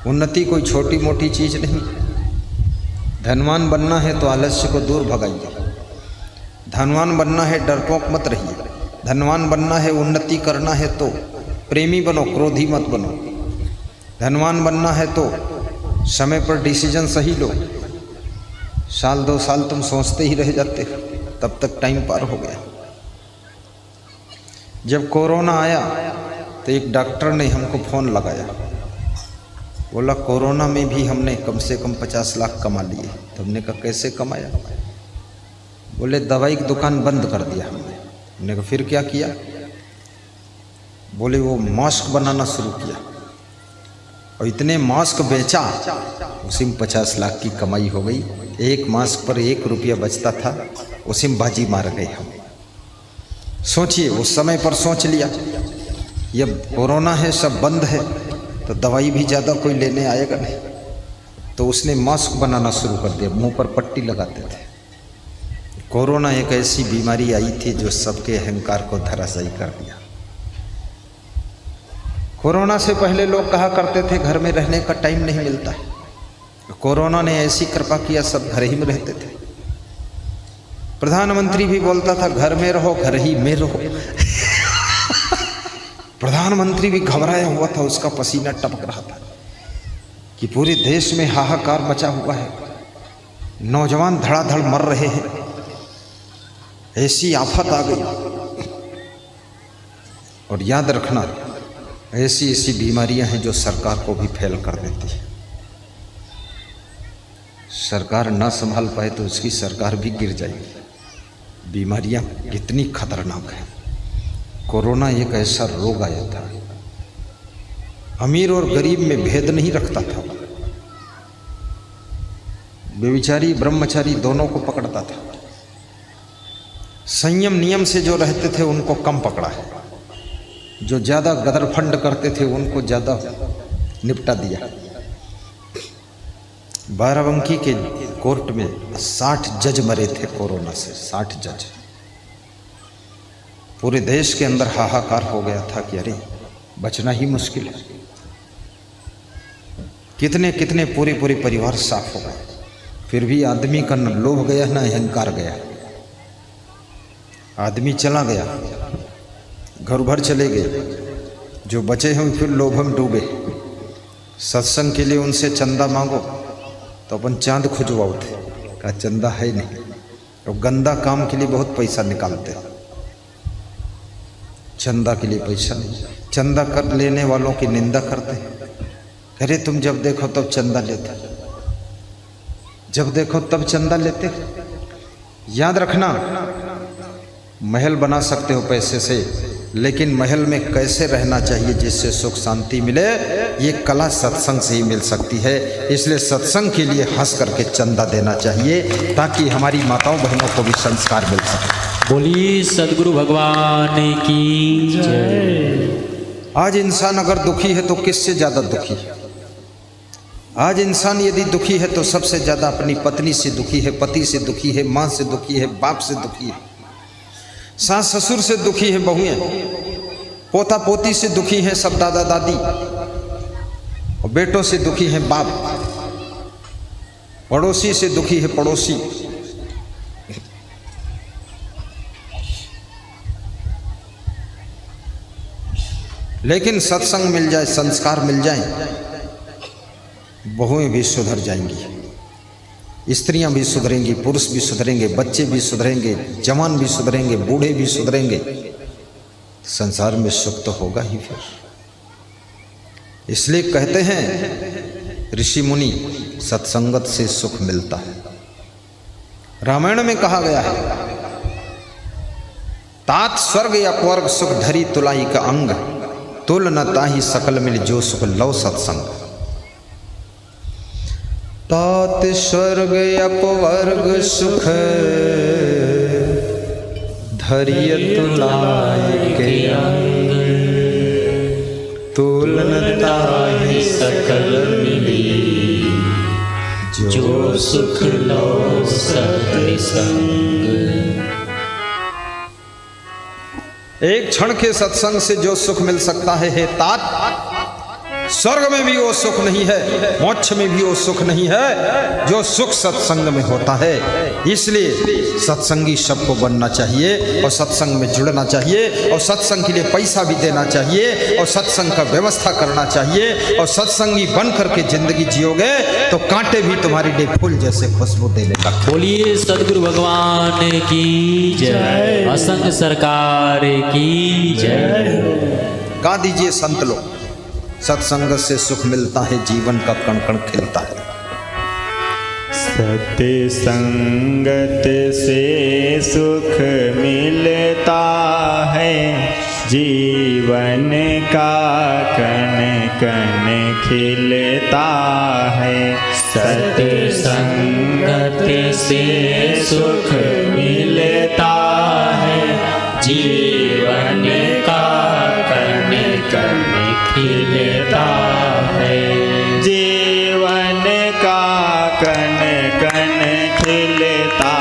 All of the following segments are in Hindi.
उन्नति कोई छोटी मोटी चीज नहीं। धनवान बनना है तो आलस्य को दूर भगाइए, धनवान बनना है डरपोक मत रहिए, धनवान बनना है उन्नति करना है तो प्रेमी बनो, क्रोधी मत बनो। धनवान बनना है तो समय पर डिसीजन सही लो। साल 2 साल तुम सोचते ही रह जाते, तब तक टाइम पार हो गया। जब कोरोना आया तो एक डॉक्टर ने हमको फ़ोन लगाया, बोला कोरोना में भी हमने कम से कम 50 लाख कमा लिए। तो हमने कहा कैसे कमाया? बोले दवाई की दुकान बंद कर दिया हमने। हमने कहा फिर क्या किया? बोले वो मास्क बनाना शुरू किया और इतने मास्क बेचा, उसी में 50 लाख की कमाई हो गई। एक मास्क पर 1 रुपया बचता था, उसी में बाजी मार गए हम। सोचिए, उस समय पर सोच लिया ये कोरोना है, सब बंद है, तो दवाई भी ज़्यादा कोई लेने आएगा नहीं। तो उसने मास्क बनाना शुरू कर दिया, मुंह पर पट्टी लगाते थे। कोरोना एक ऐसी बीमारी आई थी जो सबके अहंकार को धराशायी कर दिया। कोरोना से पहले लोग कहा करते थे घर में रहने का टाइम नहीं मिलता है, कोरोना ने ऐसी कृपा किया सब घर ही में रहते थे। प्रधानमंत्री भी बोलता था घर में रहो, घर ही में रहो। प्रधानमंत्री भी घबराया हुआ था, उसका पसीना टपक रहा था कि पूरे देश में हाहाकार मचा हुआ है, नौजवान धड़ाधड़ मर रहे हैं, ऐसी आफत आ गई। और याद रखना, ऐसी ऐसी बीमारियां हैं जो सरकार को भी फेल कर देती है। सरकार ना संभाल पाए तो उसकी सरकार भी गिर जाएगी। बीमारियां कितनी खतरनाक हैं। कोरोना एक ऐसा रोग आया था, अमीर और गरीब में भेद नहीं रखता था। व्यभिचारी ब्रह्मचारी दोनों को पकड़ता था। संयम नियम से जो रहते थे उनको कम पकड़ा है, जो ज़्यादा गदरफंड करते थे उनको ज़्यादा निपटा दिया। बाराबंकी के कोर्ट में 60 जज मरे थे कोरोना से, 60 जज। पूरे देश के अंदर हाहाकार हो गया था कि अरे बचना ही मुश्किल है। कितने कितने पूरे पूरे परिवार साफ हो गए। फिर भी आदमी का न लोभ गया न अहंकार गया। आदमी चला गया, घर भर चले गए, जो बचे हैं फिर लोभ में डूबे। सत्संग के लिए उनसे चंदा मांगो तो अपन चांद खुजवाओ थे, कहा चंदा है नहीं। और गंदा काम के लिए बहुत पैसा निकालते, चंदा के लिए पैसा नहीं। चंदा कर लेने वालों की निंदा करते हैं, अरे तुम जब देखो तब चंदा लेते, जब देखो तब चंदा लेते। याद रखना, महल बना सकते हो पैसे से, लेकिन महल में कैसे रहना चाहिए जिससे सुख शांति मिले, ये कला सत्संग से ही मिल सकती है। इसलिए सत्संग के लिए हंस करके चंदा देना चाहिए ताकि हमारी माताओं बहनों को भी संस्कार मिल सके। बोलिए सद्गुरु भगवान की जय। आज इंसान अगर दुखी है तो किससे ज़्यादा दुखी है? आज इंसान यदि दुखी है तो सबसे ज़्यादा अपनी पत्नी से दुखी है, पति से दुखी है, माँ से दुखी है, बाप से दुखी है, सास ससुर से दुखी है, बहुएं, पोता पोती से दुखी है, सब दादा दादी, और बेटों से दुखी है बाप, पड़ोसी से दुखी है पड़ोसी। लेकिन सत्संग मिल जाए, संस्कार मिल जाए, बहुएं भी सुधर जाएंगी, स्त्रियां भी सुधरेंगी, पुरुष भी सुधरेंगे, बच्चे भी सुधरेंगे, जवान भी सुधरेंगे, बूढ़े भी सुधरेंगे। संसार में सुख तो होगा ही फिर। इसलिए कहते हैं ऋषि मुनि, सत्संगत से सुख मिलता है। रामायण में कहा गया है, तात स्वर्ग या स्वर्ग सुख धरी तुलाई का अंग, तुल न ताही सकल मिल जो सुख लव सत्संग। तात स्वर्ग अपवर्ग सुख धरिय तुलाय के अंग, तुलन ताहि सकल मिली जो सुख लो सत्संग। एक क्षण के सत्संग से जो सुख मिल सकता है तात स्वर्ग में भी वो सुख नहीं है, मोक्ष में भी वो सुख नहीं है जो सुख सत्संग में होता है। इसलिए सत्संगी सबको बनना चाहिए और सत्संग में जुड़ना चाहिए और सत्संग के लिए पैसा भी देना चाहिए और सत्संग का व्यवस्था करना चाहिए। और सत्संगी बन करके जिंदगी जियोगे तो कांटे भी तुम्हारी लिए फूल जैसे खुशबू देने लगते। बोलिए सदगुरु भगवान की जय, असंग सरकार की जय। गा दीजिए संत लोग, सत्संग से सुख मिलता है, जीवन का कण कण खिलता है। सत्य संगत से सुख मिलता है, जीवन का कण कण खिलता है। सत्य संगत से सुख मिलता है, जीवन का कण कण खिलता है। जीवन का कण कण खिलता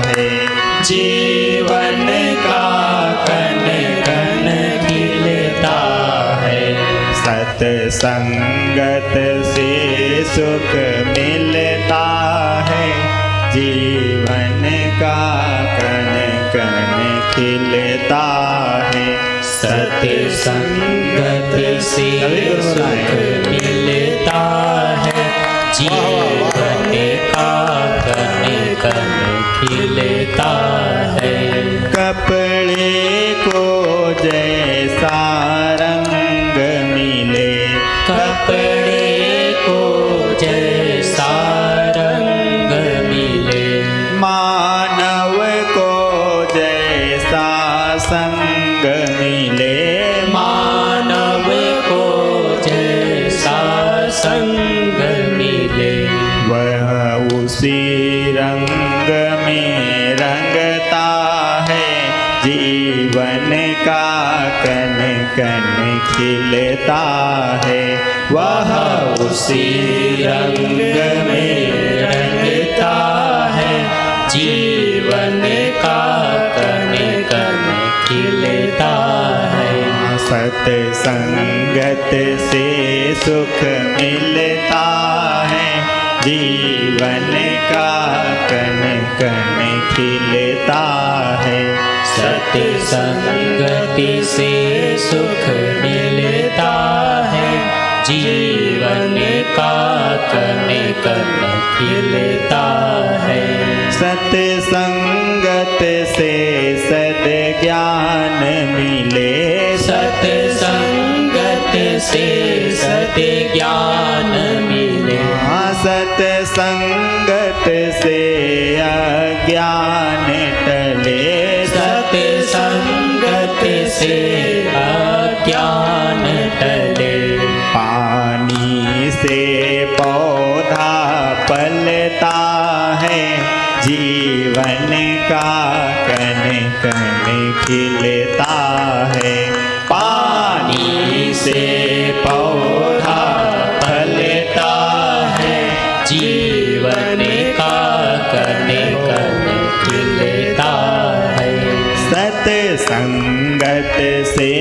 है, जीवन का कण कण खिलता है। सत्संगत से सुख मिलता है, जीवन का कण कण खिलता है। सत्य संगत से सुख मिलता है, जीवन का कण कण खिलता है। कपड़े को जैसा रंग मिले, कपड़े को जैसा रंग मिले, मानव को जैसा संग मिले, मानव को जैसा संग मिले, वह उसी रंग में रंगता है, जीवन का कण कण खिलता है। वह उसी रंग में रंगता है, जीवन का कण कण खिलता है। सत्संगत से सुख मिलता है, जीवन का कण कण खिलता है। सत्य संगति से सुख मिलता है, जीवन का कण कण खिलता है। सत्संगत से सद्ज्ञान मिले, सत्संगत से सद्ज्ञान मिले, सत्संगत से अज्ञान टले, सत्संगत से अज्ञान टले। पानी से पौधा पलता है, जीवन का कण कण खिलता है। पानी से पौधा फलता है, जीवन का कण कण खिलता है। सत्संगत से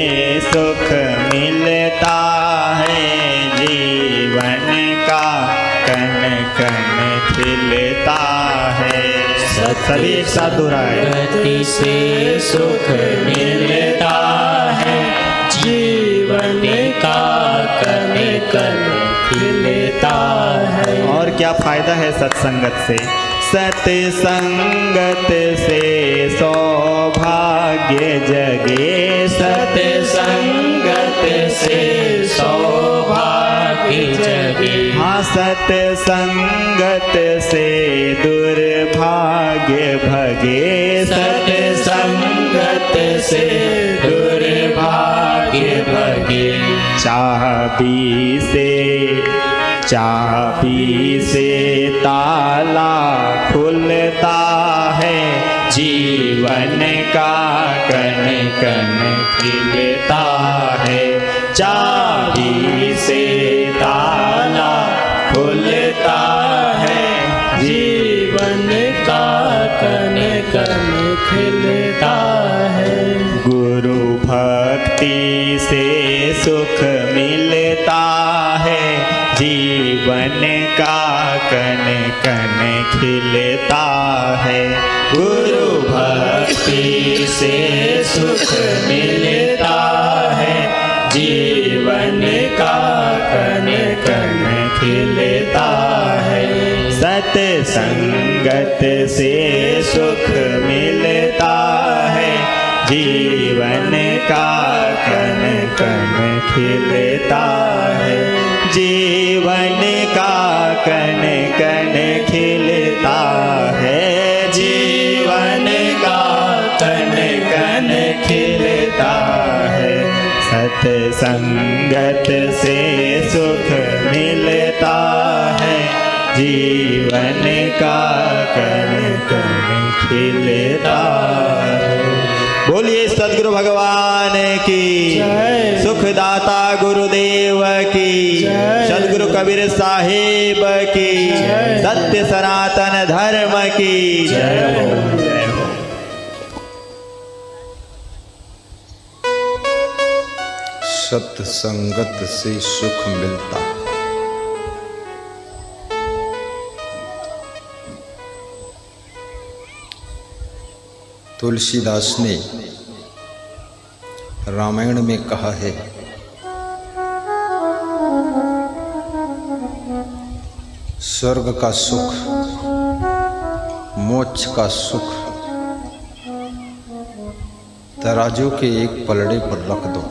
सुख मिलता है, जीवन का कण कण खिलता है। सभी एक साथ दोहराए। सत्संगति से सुख मिलता है, जीवन का कण कण खिलता है। और क्या फायदा है सत्संगत से? सत्संगत से सौभाग्य जगे, सत्संगत से सौभाग्य जगे। हाँ, सत्संगत से दुर्भाग्य भगे, सत्संगत से दुर्भाग्य भगे। चाबी से ताला खुलता है, जीवन का कण कण खिलता है। चाबी से ताला खुलता है, जीवन का कण कण खिलता है। गुरु भक्ति से सुख मिलता जीवन का कण कण खिलता है। गुरु भक्ति से सुख मिलता है, जीवन का कण कण खिलता है। सत्संगत से सुख मिलता है, जीवन का कण कण खिलता है। जीवन का कण कण खिलता है, जीवन का कण कण खिलता है। सत्संगत से सुख मिलता है, जीवन का कण कण खिलता है। बोलिए सद्गुरु भगवान की जय। सुखदाता गुरुदेव की जय। सद्गुरु कबीर साहिब की जय। सत्य सनातन धर्म की जय हो, जय हो। सत्संगत से सुख मिलता। तुलसीदास ने रामायण में कहा है, स्वर्ग का सुख, मोक्ष का सुख तराजू के एक पलड़े पर रख दो,